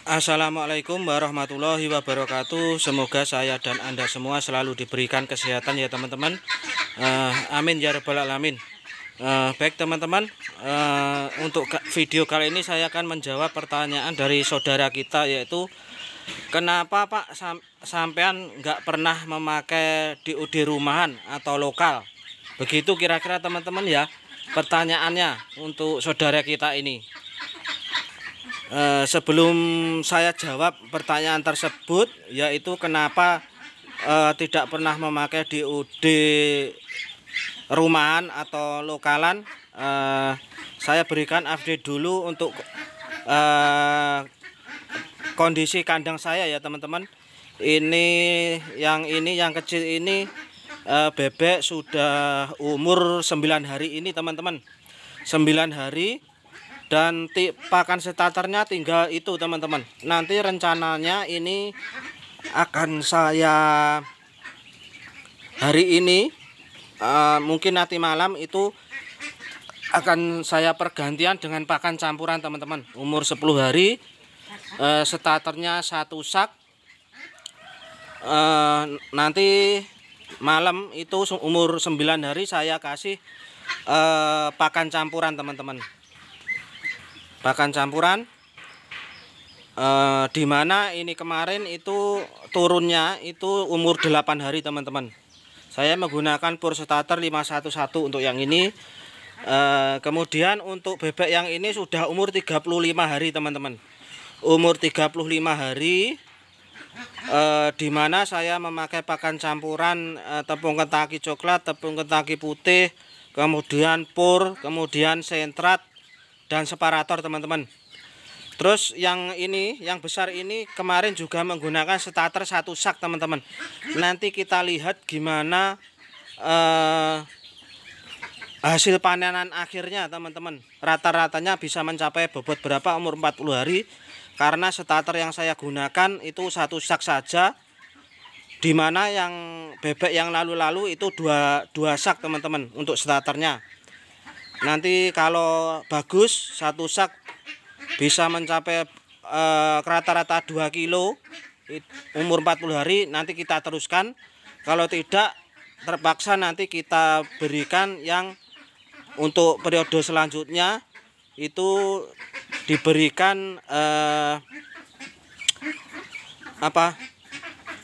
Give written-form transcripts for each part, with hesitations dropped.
Assalamualaikum warahmatullahi wabarakatuh. Semoga saya dan Anda semua selalu diberikan kesehatan ya teman-teman. Amin ya rabbal alamin. Baik teman-teman, untuk video kali ini saya akan menjawab pertanyaan dari saudara kita, yaitu kenapa Pak sampean nggak pernah memakai DOD rumahan atau lokal. Begitu kira-kira teman-teman ya pertanyaannya untuk saudara kita ini. Sebelum saya jawab pertanyaan tersebut, yaitu kenapa tidak pernah memakai DOD rumahan atau lokalan, saya berikan update dulu untuk kondisi kandang saya ya teman-teman. Ini yang kecil ini bebek sudah umur 9 hari ini teman-teman, 9 hari. Dan pakan starternya tinggal itu teman-teman. Nanti rencananya ini akan saya hari ini mungkin nanti malam itu akan saya pergantian dengan pakan campuran teman-teman. Umur 10 hari, starternya 1 sak. Nanti malam itu umur 9 hari saya kasih pakan campuran teman-teman. Pakan campuran, dimana ini kemarin itu turunnya itu umur 8 hari teman-teman. Saya menggunakan pur starter 511 untuk yang ini. Kemudian untuk bebek yang ini sudah umur 35 hari teman-teman. Umur 35 hari, dimana saya memakai pakan campuran tepung Kentucky coklat, tepung Kentucky putih, kemudian pur, kemudian sentrat dan separator teman-teman. Terus yang ini, yang besar ini kemarin juga menggunakan starter 1 sak teman-teman. Nanti kita lihat gimana hasil panenan akhirnya teman-teman. Rata-ratanya bisa mencapai bobot berapa umur 40 hari. Karena starter yang saya gunakan itu 1 sak saja, dimana yang bebek yang lalu-lalu itu dua sak teman-teman untuk starternya. Nanti kalau bagus 1 sak bisa mencapai rata-rata 2 kilo umur 40 hari. Nanti kita teruskan. Kalau tidak, terpaksa nanti kita berikan yang untuk periode selanjutnya itu diberikan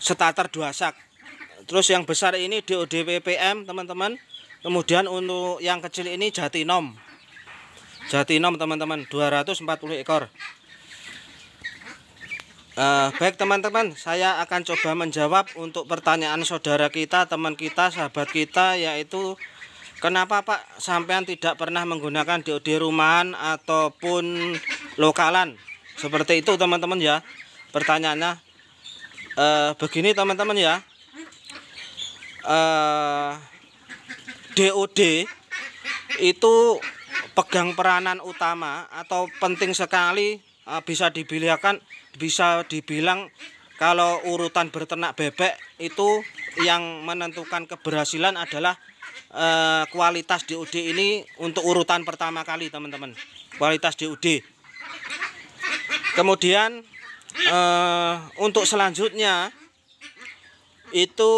starter 2 sak. Terus yang besar ini DOD PPM teman-teman. Kemudian untuk yang kecil ini Jatinom teman-teman, 240 ekor. Baik teman-teman, saya akan coba menjawab untuk pertanyaan saudara kita, teman kita, sahabat kita, yaitu kenapa Pak sampean tidak pernah menggunakan DOD rumahan ataupun lokalan. Seperti itu teman-teman ya pertanyaannya. Begini teman-teman ya, DOD itu pegang peranan utama atau penting sekali, bisa dibilang kalau urutan berternak bebek itu yang menentukan keberhasilan adalah kualitas DOD ini untuk urutan pertama kali teman-teman, kualitas DOD. Kemudian untuk selanjutnya itu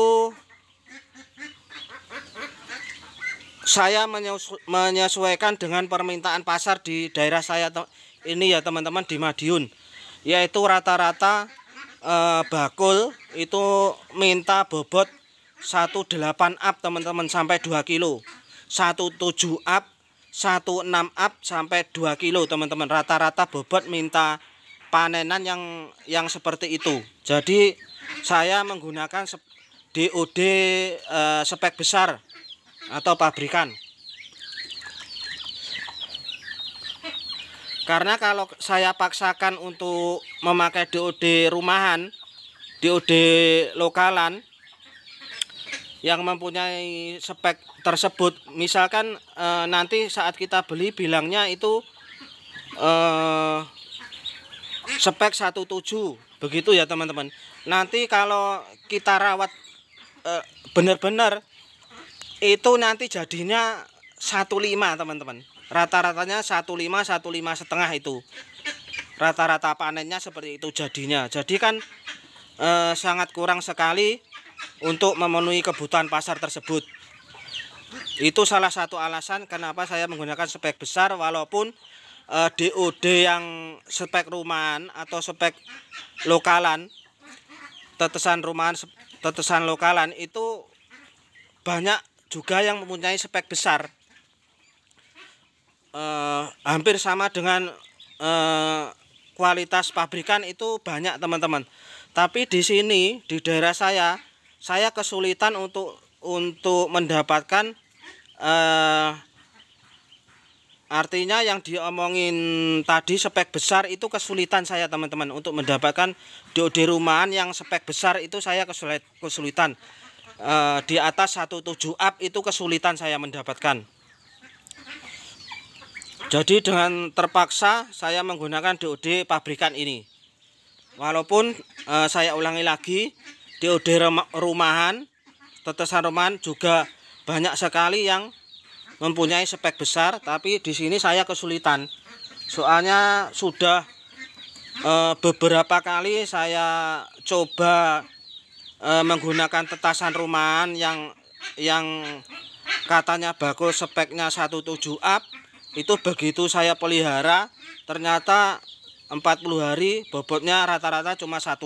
saya menyesuaikan dengan permintaan pasar di daerah saya ini ya teman-teman, di Madiun, yaitu rata-rata bakul itu minta bobot 18 up teman-teman sampai 2 kilo, 17 up, 16 up sampai 2 kilo teman-teman. Rata-rata bobot minta panenan yang seperti itu. Jadi saya menggunakan DOD spek besar atau pabrikan. Karena kalau saya paksakan untuk memakai DOD rumahan, DOD lokalan yang mempunyai spek tersebut, misalkan nanti saat kita beli bilangnya itu spek 17, begitu ya teman-teman. Nanti kalau kita rawat benar-benar itu nanti jadinya 15 teman-teman. Rata-ratanya 15 setengah itu. rata-rata panennya seperti itu jadinya. Jadi kan sangat kurang sekali untuk memenuhi kebutuhan pasar tersebut. Itu salah satu alasan kenapa saya menggunakan spek besar, walaupun DOD yang spek rumahan atau spek lokalan, tetesan rumahan, tetesan lokalan itu banyak juga yang mempunyai spek besar. Hampir sama dengan kualitas pabrikan itu banyak teman-teman. Tapi di sini di daerah saya kesulitan untuk mendapatkan artinya yang diomongin tadi spek besar itu kesulitan saya teman-teman untuk mendapatkan DOD rumahan yang spek besar itu saya kesulitan. Di atas 17 up itu kesulitan saya mendapatkan. Jadi dengan terpaksa saya menggunakan DOD pabrikan ini. Walaupun saya ulangi lagi, DOD rumahan, tetesan rumahan juga banyak sekali yang mempunyai spek besar, tapi di sini saya kesulitan. Soalnya sudah beberapa kali saya coba menggunakan tetasan rumahan yang katanya bagus, speknya 17 up. Itu begitu saya pelihara, ternyata 40 hari bobotnya rata-rata cuma 15.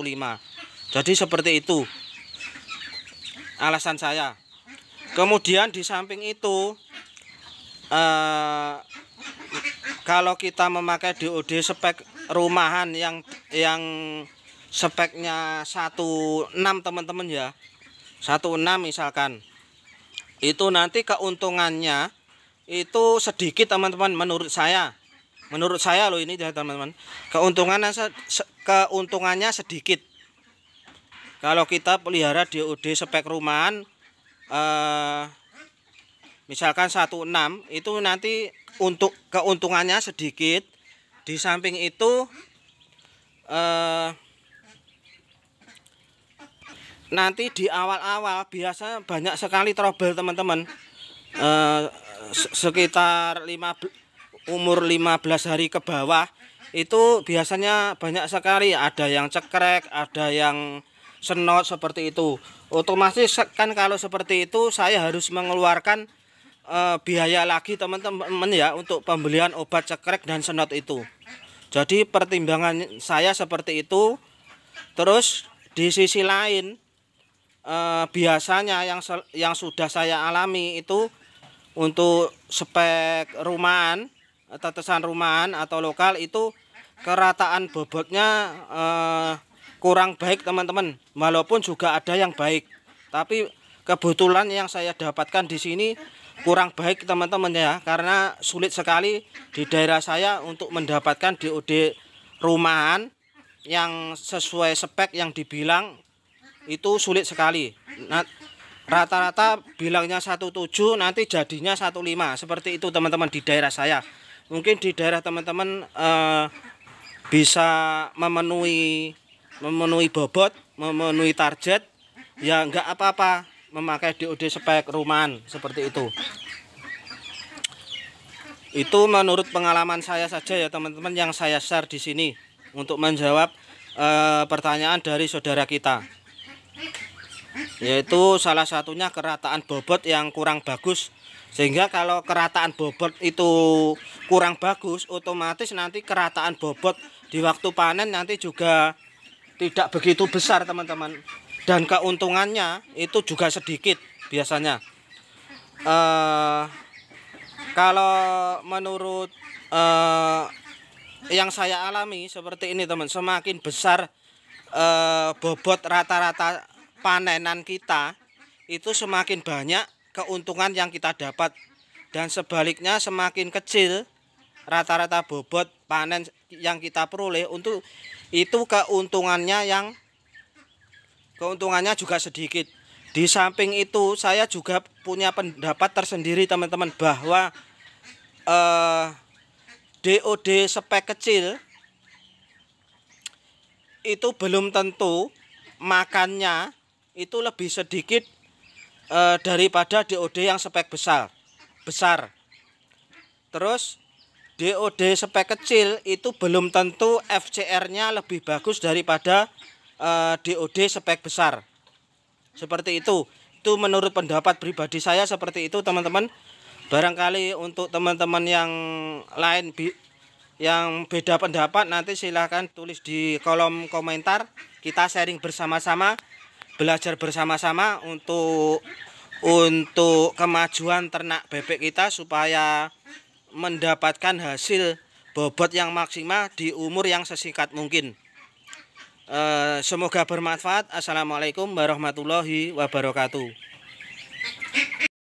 Jadi seperti itu alasan saya. Kemudian di samping itu, kalau kita memakai DOD spek rumahan yang speknya 16 teman-teman ya, 16 misalkan, itu nanti keuntungannya itu sedikit teman-teman. Menurut saya loh ini ya teman-teman, keuntungannya sedikit. Kalau kita pelihara DOD spek rumahan misalkan 16, itu nanti untuk keuntungannya sedikit. Di samping itu nanti di awal-awal biasa banyak sekali trouble teman-teman. Sekitar umur 15 hari ke bawah itu biasanya banyak sekali, ada yang cekrek, ada yang senot seperti itu. Otomatis kan kalau seperti itu saya harus mengeluarkan biaya lagi teman-teman ya untuk pembelian obat cekrek dan senot itu. Jadi pertimbangan saya seperti itu. Terus di sisi lain biasanya yang sudah saya alami itu untuk spek rumahan, tetesan rumahan atau lokal itu kerataan bobotnya kurang baik teman-teman. Walaupun juga ada yang baik, tapi kebetulan yang saya dapatkan di sini kurang baik teman-teman ya, karena sulit sekali di daerah saya untuk mendapatkan DOD rumahan yang sesuai spek yang dibilang, itu sulit sekali. Nah, rata-rata bilangnya 17, nanti jadinya 15 seperti itu teman-teman di daerah saya. Mungkin di daerah teman-teman bisa memenuhi bobot, memenuhi target, ya enggak apa-apa memakai DOD spek rumahan seperti itu. Itu menurut pengalaman saya saja ya teman-teman, yang saya share di sini untuk menjawab pertanyaan dari saudara kita. Yaitu salah satunya kerataan bobot yang kurang bagus. Sehingga kalau kerataan bobot itu kurang bagus, otomatis nanti kerataan bobot di waktu panen nanti juga tidak begitu besar teman-teman. Dan keuntungannya itu juga sedikit biasanya. Kalau menurut yang saya alami seperti ini teman, semakin besar bobot rata-rata panenan kita, itu semakin banyak keuntungan yang kita dapat. Dan sebaliknya semakin kecil rata-rata bobot panen yang kita peroleh, untuk itu keuntungannya juga sedikit. Di samping itu saya juga punya pendapat tersendiri teman-teman, bahwa DOD spek kecil itu belum tentu makannya itu lebih sedikit daripada DOD yang spek besar. Terus DOD spek kecil itu belum tentu FCR-nya lebih bagus daripada DOD spek besar. Seperti itu. Itu menurut pendapat pribadi saya seperti itu, teman-teman. Barangkali untuk teman-teman yang lain yang beda pendapat, nanti silahkan tulis di kolom komentar. Kita sharing bersama-sama, belajar bersama-sama untuk kemajuan ternak bebek kita supaya mendapatkan hasil bobot yang maksimal di umur yang sesingkat mungkin. Semoga bermanfaat. Assalamualaikum warahmatullahi wabarakatuh.